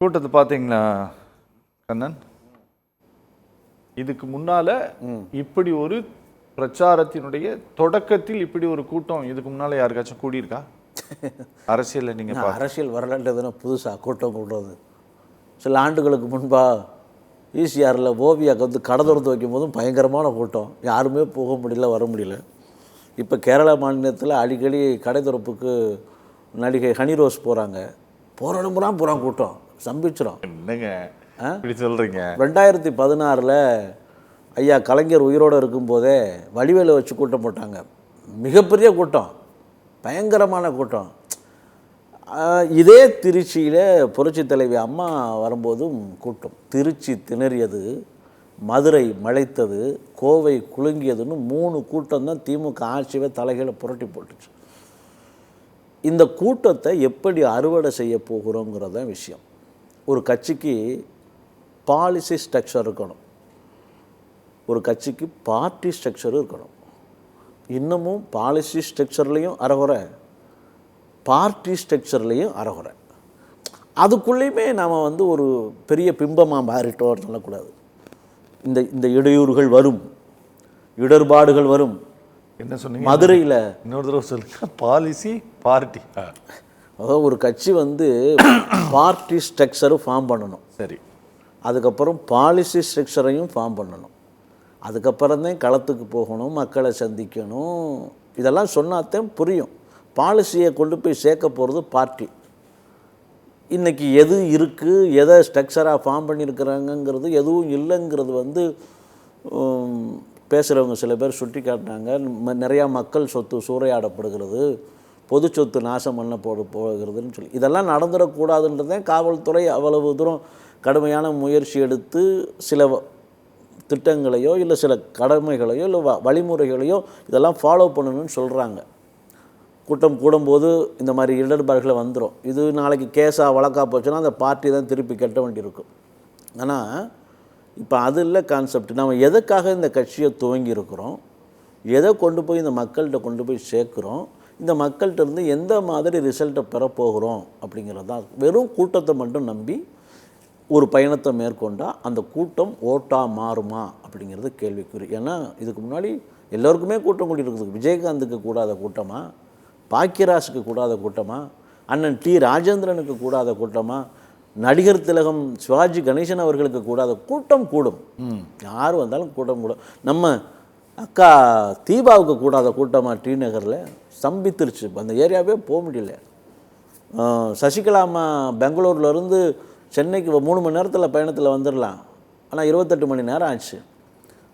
கூட்டத்தை பார்த்தீங்களா கண்ணன்? இதுக்கு முன்னால இப்படி ஒரு பிரச்சாரத்தினுடைய தொடக்கத்தில் இப்படி ஒரு கூட்டம் இதுக்கு முன்னால யாருக்காச்சும் கூடியிருக்கா? அரசியல் நீங்க அரசியல் வரலான்றதுனா புதுசாக கூட்டம் கூடுறது. சில ஆண்டுகளுக்கு முன்பா ஈசிஆரில் ஓவியாவுக்கு வந்து கடை திறந்து வைக்கும் போதும் பயங்கரமான கூட்டம், யாருமே போக முடியல, வர முடியல. இப்போ கேரளா மாநிலத்தில் அடிக்கடி கடை திறப்புக்கு நடிகை ஹனிரோஸ் போகிறாங்க, போகிற இடம்புறான் போகிறான் கூட்டம் சம்பிச்சிடும். என்னங்க இப்படி சொல்கிறீங்க? 2016 ஐயா கலைஞர் உயிரோடு இருக்கும்போதே வடிவேலை வச்சு கூட்டம் போட்டாங்க, மிகப்பெரிய கூட்டம், பயங்கரமான கூட்டம். இதே திருச்சியில் புரட்சி தலைவி அம்மா வரும்போதும் கூட்டம். திருச்சி திணறியது, மதுரை மலைத்தது, கோவை குலுங்கியதுன்னு 3 கூட்டம் தான் திமுக ஆட்சியை தலைகளை புரட்டி போட்டுச்சு. இந்த கூட்டத்தை எப்படி அறுவடை செய்ய போகிறோங்கிறதான் விஷயம். ஒரு கட்சிக்கு பாலிசி ஸ்ட்ரக்சர் இருக்கணும், ஒரு கட்சிக்கு பார்ட்டி ஸ்ட்ரக்சரும் இருக்கணும். இன்னமும் பாலிசி ஸ்ட்ரக்சர்லேயும் அறகுறை, பார்ட்டி ஸ்ட்ரக்சர்லேயும் அறகுறை. அதுக்குள்ளேயுமே நாம் வந்து ஒரு பெரிய பிம்பமாக மாறிட்டோம் சொல்லக்கூடாது. இந்த இந்த இடையூறுகள் வரும், இடர்பாடுகள் வரும். என்ன சொன்னீங்க மதுரையில்? இன்னொரு தடவை சொல்லுங்க. பாலிசி பார்ட்டி, அதாவது ஒரு கட்சி வந்து பார்ட்டி ஸ்ட்ரக்சரும் ஃபார்ம் பண்ணணும், சரி, அதுக்கப்புறம் பாலிசி ஸ்ட்ரக்சரையும் ஃபார்ம் பண்ணணும், அதுக்கப்புறம் தான் களத்துக்கு போகணும், மக்களை சந்திக்கணும். இதெல்லாம் சொன்னாத்தான் புரியும். பாலிசியை கொண்டு போய் சேர்க்க போகிறது பார்ட்டி. இன்றைக்கி எது இருக்குது, எதை ஸ்ட்ரக்சராக ஃபார்ம் பண்ணியிருக்கிறாங்கங்கிறது எதுவும் இல்லைங்கிறது வந்து பேசுகிறவங்க சில பேர் சுட்டி காட்டினாங்க. நிறையா மக்கள் சொத்து சூறையாடப்படுகிறது, பொது சொத்து நாசம் பண்ண போகிறதுன்னு சொல்லி இதெல்லாம் நடந்துடக்கூடாதுன்றதே காவல்துறை அவ்வளவு தூரம் கடுமையான முயற்சி எடுத்து சில திட்டங்களையோ இல்லை சில கடமைகளையோ இல்லை வழிமுறைகளையோ இதெல்லாம் ஃபாலோ பண்ணணும்னு சொல்கிறாங்க. கூட்டம் கூடும்போது இந்த மாதிரி இடர்பாடுகளை வந்துடும். இது நாளைக்கு கேஸாக வழக்காக போச்சுன்னா அந்த பார்ட்டி தான் திருப்பி கட்ட வேண்டியிருக்கும். ஆனால் இப்போ அது இல்லை கான்செப்ட். நம்ம எதுக்காக இந்த கட்சியை துவங்கி இருக்கிறோம், எதை கொண்டு போய் இந்த மக்கள்கிட்ட கொண்டு போய் சேர்க்குறோம், இந்த மக்கள்கிட்ட இருந்து எந்த மாதிரி ரிசல்ட்டை பெறப்போகிறோம் அப்படிங்கிறது தான். வெறும் கூட்டத்தை மட்டும் நம்பி ஒரு பயணத்தை மேற்கொண்டால் அந்த கூட்டம் ஓட்டாக மாறுமா அப்படிங்கிறது கேள்விக்குறி. ஏன்னா இதுக்கு முன்னாடி எல்லோருக்குமே கூட்டம் கூட்டியிருக்குது. விஜயகாந்துக்கு கூடாத கூட்டமா, பாக்கியராஜுக்கு கூடாத கூட்டமா, அண்ணன் டி ராஜேந்திரனுக்கு கூடாத கூட்டமா, நடிகர் திலகம் சிவாஜி கணேசன் அவர்களுக்கு கூடாத கூட்டம் கூடும். யார் வந்தாலும் கூட்டம் கூடும். நம்ம அக்கா தீபாவுக்கு கூடாத கூட்டமாக டி நகரில் ஸ்தம்பித்துருச்சு, அந்த ஏரியாவே போக முடியல. சசிகலாமா பெங்களூர்லேருந்து சென்னைக்கு 3 மணி நேரத்தில் பயணத்தில் வந்துடலாம், ஆனால் 28 மணி நேரம் ஆச்சு.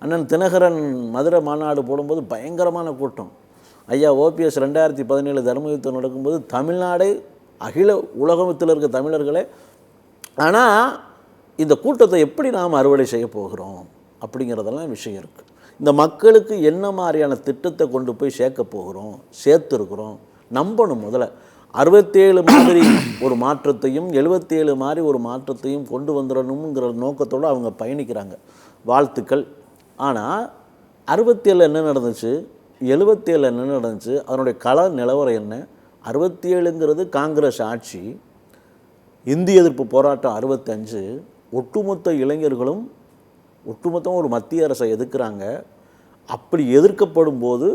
அண்ணன் தினகரன் மதுரை மாநாடு போடும்போது பயங்கரமான கூட்டம். ஐயா ஓபிஎஸ் 2017 தர்ம யுத்தம் நடக்கும்போது தமிழ்நாடே அகில உலகத்தில் இருக்க தமிழர்களே. ஆனால் இந்த கூட்டத்தை எப்படி நாம் அறுவடை செய்ய போகிறோம் அப்படிங்கிறதெல்லாம் விஷயம் இருக்குது. இந்த மக்களுக்கு என்ன மாதிரியான திட்டத்தை கொண்டு போய் சேர்க்க போகிறோம், சேர்த்துருக்குறோம் நம்பணும். முதல்ல 67 மாதிரி ஒரு மாற்றத்தையும் 77 மாதிரி ஒரு மாற்றத்தையும் கொண்டு வந்துடணுங்கிற நோக்கத்தோடு அவங்க பயணிக்கிறாங்க. வாழ்த்துக்கள். ஆனால் 67 என்ன நடந்துச்சு, 77 என்ன நடந்துச்சு, அதனுடைய கள நிலவரம் என்ன? 67ங்கிறது காங்கிரஸ் ஆட்சி, இந்திய எதிர்ப்பு போராட்டம் 65, ஒட்டுமொத்த இளைஞர்களும் ஒட்டுமொத்தம் ஒரு மத்திய அரசை எதிர்க்கிறாங்க. அப்படி எதிர்க்கப்படும் போது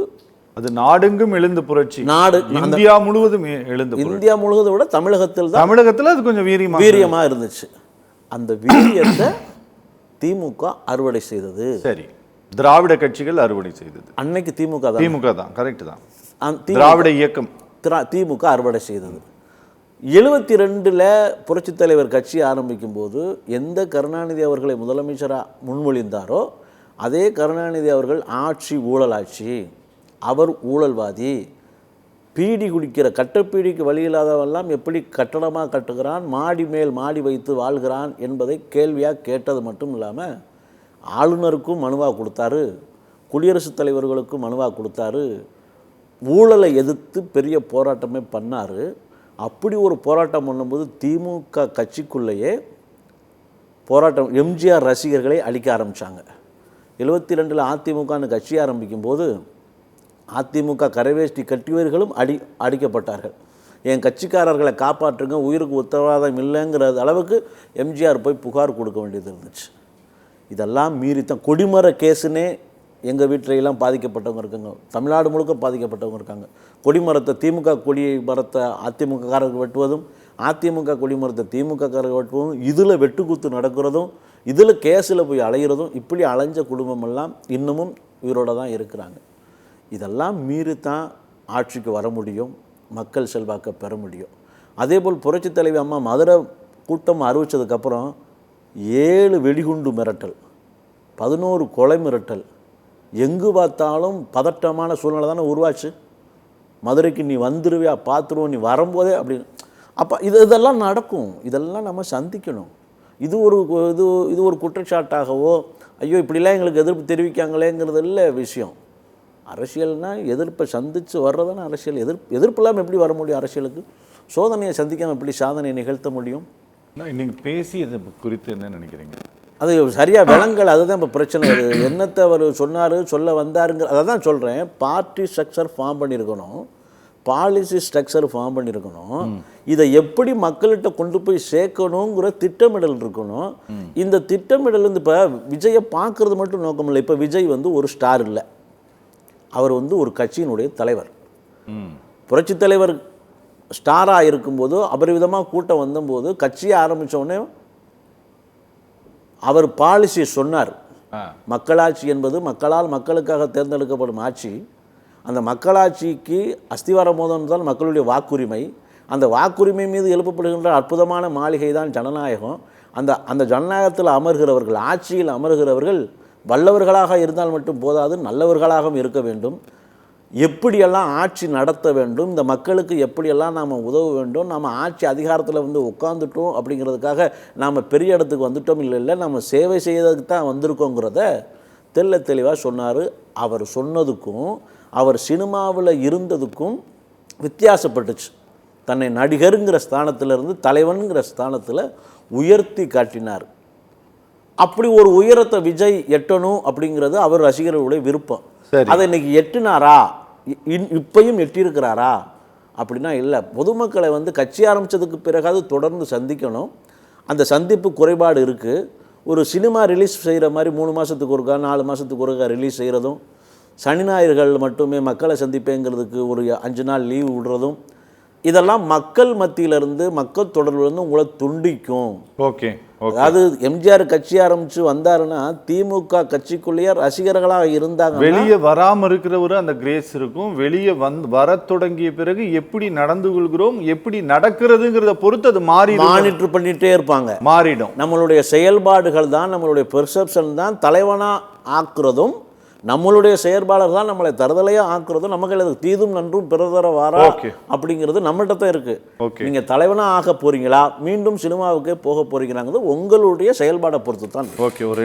அது நாடெங்கும் எழுந்து புரட்சி, நாடு இந்தியா முழுவதும் எழுந்து, இந்தியா முழுவதும் விட தமிழகத்தில் அது கொஞ்சம் வீரியமாக இருந்துச்சு. அந்த வீரியத்தை திமுக அறுவடை செய்தது. சரி, திராவிட கட்சிகள் அறுவடை செய்தது. அன்னைக்கு திமுக தான், கரெக்ட் தான், திராவிட இயக்கம் திமுக அறுவடை செய்தது. 72 புரட்சித் தலைவர் கட்சி ஆரம்பிக்கும் போது எந்த கருணாநிதி அவர்களை முதலமைச்சராக முன்மொழிந்தாரோ அதே கருணாநிதி அவர்கள் ஆட்சி ஊழல் ஆட்சி, அவர் ஊழல்வாதி, பீடி குடிக்கிற கட்டப்பீடிக்கு வழி இல்லாதவெல்லாம் எப்படி கட்டடமாக கட்டுகிறான், மாடி மேல் மாடி வைத்து வாழ்கிறான் என்பதை கேள்வியாக கேட்டது மட்டும் இல்லாமல் ஆளுநருக்கும் மனுவாக கொடுத்தாரு, குடியரசுத் தலைவர்களுக்கும் மனுவாக கொடுத்தாரு, ஊழலை எதிர்த்து பெரிய போராட்டமே பண்ணார். அப்படி ஒரு போராட்டம் பண்ணும்போது திமுக கட்சிக்குள்ளேயே போராட்டம், எம்ஜிஆர் ரசிகர்களை அழிக்க ஆரம்பித்தாங்க. 72 அதிமுகன்னு கட்சி ஆரம்பிக்கும் போது அதிமுக கரைவேஷ்டி கட்டியவர்களும் அடிக்கப்பட்டார்கள். என் கட்சிக்காரர்களை காப்பாற்றுங்க, உயிருக்கு உத்தரவாதம் இல்லைங்கிற அளவுக்கு எம்ஜிஆர் போய் புகார் கொடுக்க வேண்டியது இருந்துச்சு. இதெல்லாம் மீறித்தான் கொடிமர கேஸுன்னே எங்கள் வீட்டிலெல்லாம் பாதிக்கப்பட்டவங்க இருக்காங்க, தமிழ்நாடு முழுக்க பாதிக்கப்பட்டவங்க இருக்காங்க. கொடிமரத்தை திமுக கொடி மரத்தை அதிமுககாரர்கள் வெட்டுவதும், அதிமுக கொடிமரத்தை திமுககாரர்கள் வெட்டுவதும், இதில் வெட்டுக்குத்து நடக்கிறதும், இதில் கேஸில் போய் அலைகிறதும், இப்படி அலைஞ்ச குடும்பமெல்லாம் இன்னமும் உயிரோடு தான் இருக்கிறாங்க. இதெல்லாம் மீறித்தான் ஆட்சிக்கு வர முடியும், மக்கள் செல்வாக்கை பெற முடியும். அதேபோல் புரட்சித் தலைவி அம்மா மதுரை கூட்டம் அறிவித்ததுக்கப்புறம் 7 வெடிகுண்டு மிரட்டல், 11 கொலை மிரட்டல், எங்கு பார்த்தாலும் பதட்டமான சூழ்நிலை தானே உருவாச்சு. மதுரைக்கு நீ வந்துடுவியா, பார்த்துருவோம், நீ வரும்போதே அப்படின்னு. அப்போ இதெல்லாம் நடக்கும், இதெல்லாம் நம்ம சந்திக்கணும். இது ஒரு குற்றச்சாட்டாகவோ ஐயோ இப்படிலாம் எங்களுக்கு எதிர்ப்பு தெரிவிக்காங்களேங்கிறது இல்லை விஷயம். அரசியல்னால் எதிர்ப்பை சந்தித்து வர்றதான அரசியல். எதிர்ப்பு இல்லாமல் எப்படி வர முடியும் அரசியலுக்கு? சோதனையை சந்திக்காமல் எப்படி சாதனையை நிகழ்த்த முடியும்? நீங்கள் பேசியது குறித்து என்ன நினைக்கிறீங்க? அது சரியாக விளங்கல், அதுதான் இப்போ பிரச்சனை. அது என்னத்தை அவர் சொன்னார், சொல்ல வந்தாருங்கிற அதை தான் சொல்கிறேன். பார்ட்டி ஸ்ட்ரக்சர் ஃபார்ம் பண்ணியிருக்கணும், பாலிசி ஸ்ட்ரக்சர் ஃபார்ம் பண்ணியிருக்கணும், இதை எப்படி மக்கள்கிட்ட கொண்டு போய் சேர்க்கணுங்கிற திட்டமிடல் இருக்கணும். இந்த திட்டமிடல் வந்து இப்போ விஜயை பார்க்குறது மட்டும் நோக்கம் இல்லை. இப்போ விஜய் வந்து ஒரு ஸ்டார் இல்லை, அவர் வந்து ஒரு கட்சியினுடைய தலைவர். புரட்சித் தலைவர் ஸ்டாராக இருக்கும்போது அபரிவிதமாக கூட்டம் வந்தபோது கட்சியை ஆரம்பித்த உடனே அவர் பாலிசி சொன்னார். மக்களாட்சி என்பது மக்களால் மக்களுக்காக தேர்ந்தெடுக்கப்படும் ஆட்சி. அந்த மக்களாட்சிக்கு அஸ்திவாரம் மோதல் மக்களுடைய வாக்குரிமை. அந்த வாக்குரிமை மீது எழுப்பப்படுகின்ற அற்புதமான மாளிகை தான் ஜனநாயகம். அந்த ஜனநாயகத்தில் அமர்கிறவர்கள், ஆட்சியில் அமர்கிறவர்கள் வல்லவர்களாக இருந்தால் மட்டும் போதாது, நல்லவர்களாகவும் இருக்க வேண்டும். எப்படியெல்லாம் ஆட்சி நடத்த வேண்டும், இந்த மக்களுக்கு எப்படியெல்லாம் நாம் உதவ வேண்டும், நாம் ஆட்சி அதிகாரத்தில் வந்து உட்காந்துட்டோம் அப்படிங்கிறதுக்காக நாம் பெரிய இடத்துக்கு வந்துட்டோம் இல்லை, நம்ம சேவை செய்யறதுக்கு தான் வந்திருக்கோங்கிறத தெளிவாக சொன்னார். அவர் சொன்னதுக்கும் அவர் சினிமாவில் இருந்ததுக்கும் வித்தியாசப்பட்டுச்சு. தன்னை நடிகருங்கிற ஸ்தானத்திலிருந்து தலைவனுங்கிற ஸ்தானத்தில் உயர்த்தி காட்டினார். அப்படி ஒரு உயரத்தை விஜய் எட்டணும் அப்படிங்கிறது அவர் ரசிகர்களுடைய விருப்பம். அதை இன்னைக்கு எட்டினாரா, இப்பையும் எட்டியிருக்கிறாரா அப்படின்னா இல்லை. பொதுமக்களை வந்து கட்சி ஆரம்பித்ததுக்கு பிறகாவது தொடர்ந்து சந்திக்கணும். அந்த சந்திப்பு குறைபாடு இருக்குது. ஒரு சினிமா ரிலீஸ் செய்கிற மாதிரி 3 மாதத்துக்கு ஒருக்கா 4 மாதத்துக்கு ஒருக்கா ரிலீஸ் செய்கிறதும், சனி ஞாயிறுகள் மட்டுமே மக்களை சந்திப்பேங்கிறதுக்கு ஒரு 5 நாள் லீவு விடுறதும், இதெல்லாம் மக்கள் மத்தியிலிருந்து மக்கள் தொடர்பிலிருந்து உங்களை துண்டிக்கும். ஓகே, அதாவது எம்ஜிஆர் கட்சி ஆரம்பிச்சு வந்தாருன்னா திமுக கட்சிக்குள்ளேயே ரசிகர்களாக இருந்தாங்க. வெளியே வராமல் இருக்கிறவரு அந்த கிரேஸ் இருக்கும். வெளியே வர தொடங்கிய பிறகு எப்படி நடந்து கொள்கிறோம், எப்படி நடக்கிறதுங்கிறத பொறுத்து அது மானிட்டர் பண்ணிட்டே இருப்பாங்க. மாறிடும். நம்மளுடைய செயல்பாடுகள் தான், நம்மளுடைய பெர்செப்ஷன் தான் தலைவனா ஆக்குறதும், நம்மளுடைய செயற்பாளர் தான் நம்மளை தருதலையாக ஆக்குறதும். நமக்கு அது தீதும் நன்றும் பிறதர வாரா அப்படிங்கிறது நம்மகிட்ட தான் இருக்குது. நீங்கள் தலைவனாக ஆக போகிறீங்களா, மீண்டும் சினிமாவுக்கே போக போகிறீங்களாங்கிறது உங்களுடைய செயல்பாடை பொறுத்து தான். ஓகே.